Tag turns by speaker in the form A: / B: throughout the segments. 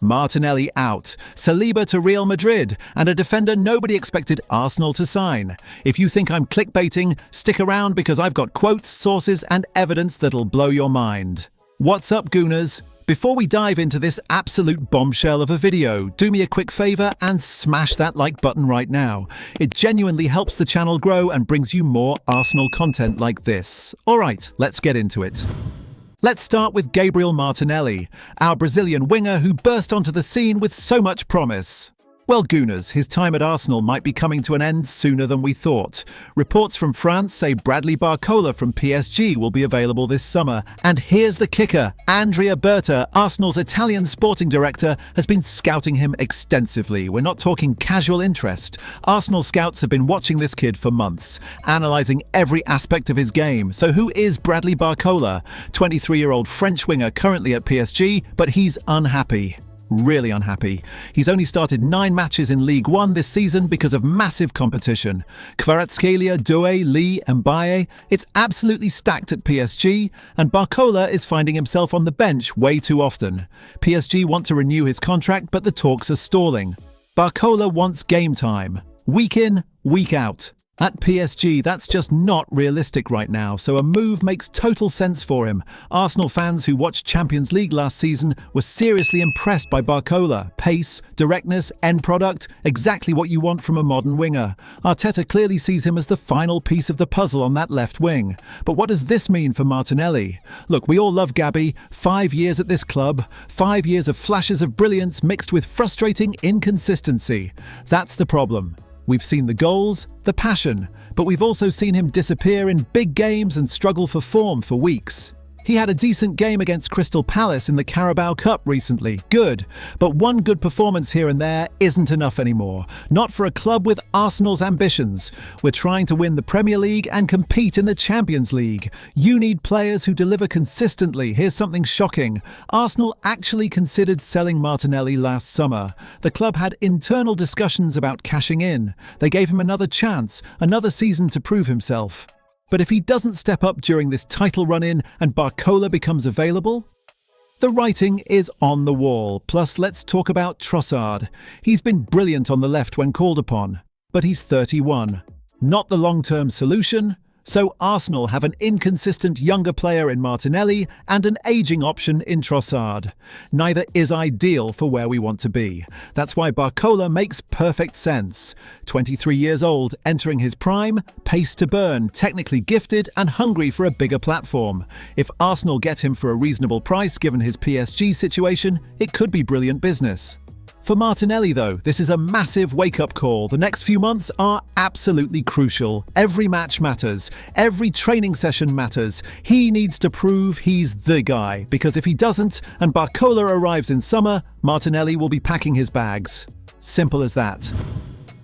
A: Martinelli out, Saliba to Real Madrid, and a defender nobody expected Arsenal to sign. If you think I'm clickbaiting, stick around because I've got quotes, sources, and evidence that'll blow your mind. What's up, Gooners? Before we dive into this absolute bombshell of a video, do me a quick favor and smash that like button right now. It genuinely helps the channel grow and brings you more Arsenal content like this. Alright, let's get into it. Let's start with Gabriel Martinelli, our Brazilian winger who burst onto the scene with so much promise. Well, Gooners, his time at Arsenal might be coming to an end sooner than we thought. Reports from France say Bradley Barcola from PSG will be available this summer. And here's the kicker. Andrea Berta, Arsenal's Italian sporting director, has been scouting him extensively. We're not talking casual interest. Arsenal scouts have been watching this kid for months, analysing every aspect of his game. So who is Bradley Barcola? 23-year-old French winger currently at PSG, but he's unhappy. Really unhappy. He's only started 9 matches in League One this season because of massive competition. Kvaratskhelia, Doué, Lee, and Mbaye. It's absolutely stacked at PSG, and Barcola is finding himself on the bench way too often. PSG want to renew his contract, but the talks are stalling. Barcola wants game time. Week in, week out. At PSG, that's just not realistic right now, so a move makes total sense for him. Arsenal fans who watched Champions League last season were seriously impressed by Barcola. Pace, directness, end product, exactly what you want from a modern winger. Arteta clearly sees him as the final piece of the puzzle on that left wing. But what does this mean for Martinelli? Look, we all love Gabby. 5 years at this club, 5 years of flashes of brilliance mixed with frustrating inconsistency. That's the problem. We've seen the goals, the passion, but we've also seen him disappear in big games and struggle for form for weeks. He had a decent game against Crystal Palace in the Carabao Cup recently, good, but one good performance here and there isn't enough anymore. Not for a club with Arsenal's ambitions. We're trying to win the Premier League and compete in the Champions League. You need players who deliver consistently. Here's something shocking. Arsenal actually considered selling Martinelli last summer. The club had internal discussions about cashing in. They gave him another chance, another season to prove himself. But if he doesn't step up during this title run-in and Barcola becomes available? The writing is on the wall. Plus, let's talk about Trossard. He's been brilliant on the left when called upon, but he's 31. Not the long-term solution, so Arsenal have an inconsistent younger player in Martinelli and an aging option in Trossard. Neither is ideal for where we want to be. That's why Barcola makes perfect sense. 23 years old, entering his prime, pace to burn, technically gifted and hungry for a bigger platform. If Arsenal get him for a reasonable price given his PSG situation, it could be brilliant business. For Martinelli, though, this is a massive wake-up call. The next few months are absolutely crucial. Every match matters. Every training session matters. He needs to prove he's the guy, because if he doesn't and Barcola arrives in summer, Martinelli will be packing his bags. Simple as that.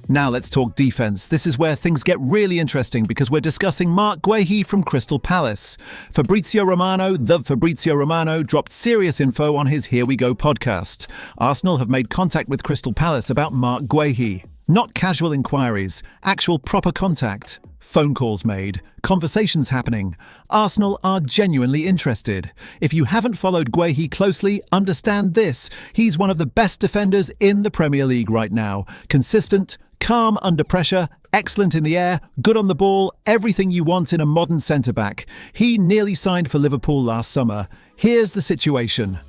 A: Now let's talk defense. This is where things get really interesting because we're discussing Marc Guéhi from Crystal Palace. Fabrizio Romano, dropped serious info on his Here We Go podcast. Arsenal have made contact with Crystal Palace about Marc Guéhi. Not casual inquiries, actual proper contact. Phone calls made, conversations happening. Arsenal are genuinely interested. If you haven't followed Guéhi closely, understand this. He's one of the best defenders in the Premier League right now. Consistent, calm under pressure, excellent in the air, good on the ball, everything you want in a modern centre-back. He nearly signed for Liverpool last summer. Here's the situation.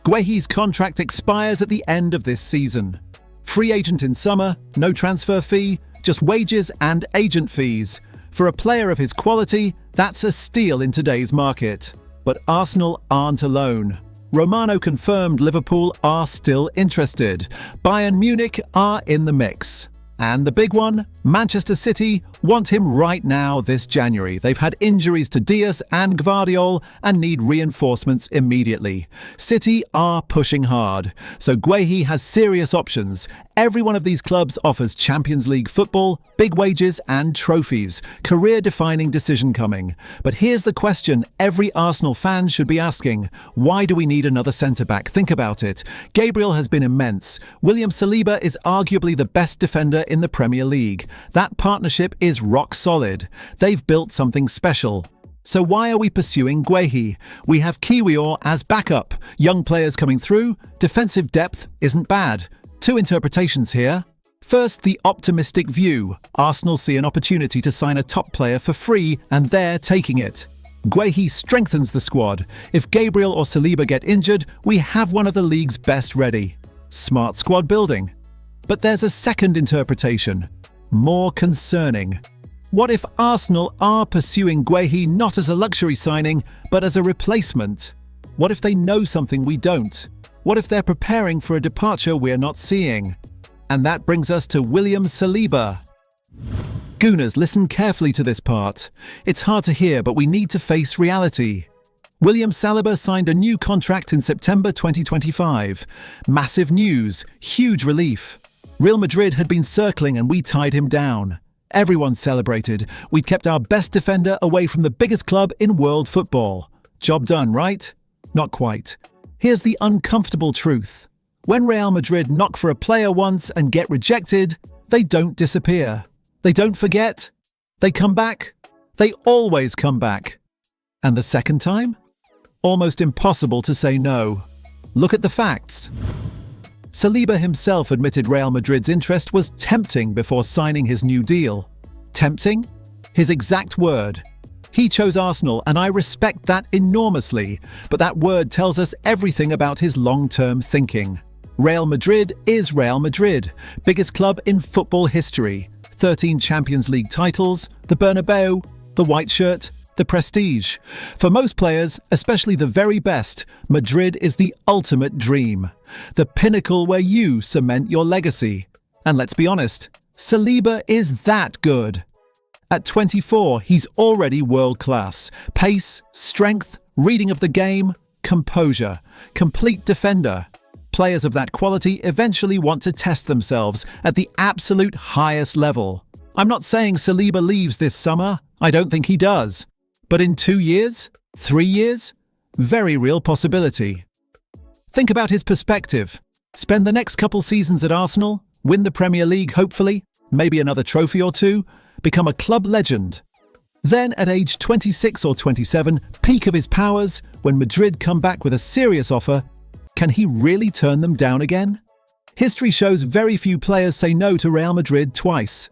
A: Guéhi's contract expires at the end of this season. Free agent in summer, no transfer fee, just wages and agent fees. For a player of his quality, that's a steal in today's market. But Arsenal aren't alone. Romano confirmed Liverpool are still interested. Bayern Munich are in the mix. And the big one, Manchester City want him right now this January. They've had injuries to Diaz and Gvardiol and need reinforcements immediately. City are pushing hard, so Guéhi has serious options. Every one of these clubs offers Champions League football, big wages and trophies. Career-defining decision coming. But here's the question every Arsenal fan should be asking. Why do we need another centre-back? Think about it. Gabriel has been immense. William Saliba is arguably the best defender in the Premier League. That partnership is rock solid. They've built something special. So why are we pursuing Guehi? We have Kiwior as backup, young players coming through, defensive depth isn't bad. Two interpretations here. First, the optimistic view. Arsenal see an opportunity to sign a top player for free and they're taking it. Guehi strengthens the squad. If Gabriel or Saliba get injured, we have one of the league's best ready. Smart squad building. But there's a second interpretation, more concerning. What if Arsenal are pursuing Guehi not as a luxury signing, but as a replacement? What if they know something we don't? What if they're preparing for a departure we're not seeing? And that brings us to William Saliba. Gooners, listen carefully to this part. It's hard to hear, but we need to face reality. William Saliba signed a new contract in September 2025. Massive news, huge relief. Real Madrid had been circling and we tied him down. Everyone celebrated. We'd kept our best defender away from the biggest club in world football. Job done, right? Not quite. Here's the uncomfortable truth. When Real Madrid knock for a player once and get rejected, they don't disappear. They don't forget. They come back. They always come back. And the second time? Almost impossible to say no. Look at the facts. Saliba himself admitted Real Madrid's interest was tempting before signing his new deal. Tempting? His exact word. He chose Arsenal, and I respect that enormously, but that word tells us everything about his long-term thinking. Real Madrid is Real Madrid, biggest club in football history. 13 Champions League titles, the Bernabeu, the white shirt, the prestige. For most players, especially the very best, Madrid is the ultimate dream. The pinnacle where you cement your legacy. And let's be honest, Saliba is that good. At 24, he's already world-class. Pace, strength, reading of the game, composure, complete defender. Players of that quality eventually want to test themselves at the absolute highest level. I'm not saying Saliba leaves this summer. I don't think he does. But in 2 years? 3 years? Very real possibility. Think about his perspective. Spend the next couple seasons at Arsenal, win the Premier League hopefully, maybe another trophy or two, become a club legend. Then at age 26 or 27, peak of his powers, when Madrid come back with a serious offer, can he really turn them down again? History shows very few players say no to Real Madrid twice.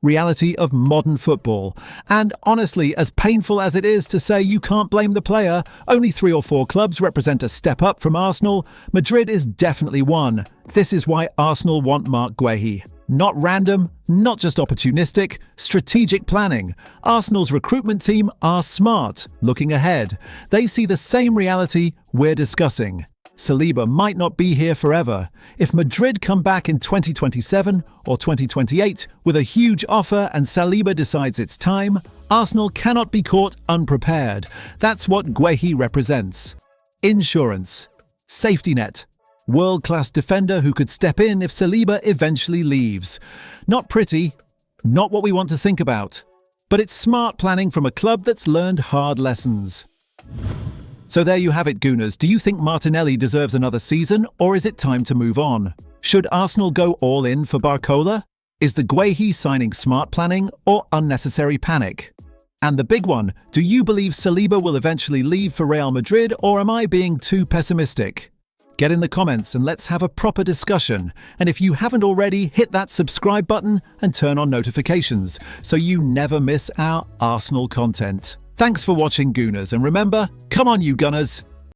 A: Reality of modern football. And honestly, as painful as it is to say you can't blame the player, only 3 or 4 clubs represent a step up from Arsenal. Madrid is definitely one. This is why Arsenal want Marc Guehi. Not random, not just opportunistic, strategic planning. Arsenal's recruitment team are smart, looking ahead. They see the same reality we're discussing. Saliba might not be here forever. If Madrid come back in 2027 or 2028 with a huge offer and Saliba decides it's time, Arsenal cannot be caught unprepared. That's what Guehi represents. Insurance. Safety net. World-class defender who could step in if Saliba eventually leaves. Not pretty, not what we want to think about. But it's smart planning from a club that's learned hard lessons. So there you have it, Gooners. Do you think Martinelli deserves another season, or is it time to move on? Should Arsenal go all in for Barcola? Is the Guehi signing smart planning or unnecessary panic? And the big one, do you believe Saliba will eventually leave for Real Madrid, or am I being too pessimistic? Get in the comments and let's have a proper discussion. And if you haven't already, hit that subscribe button and turn on notifications so you never miss our Arsenal content. Thanks for watching, Gooners, and remember, come on you Gunners!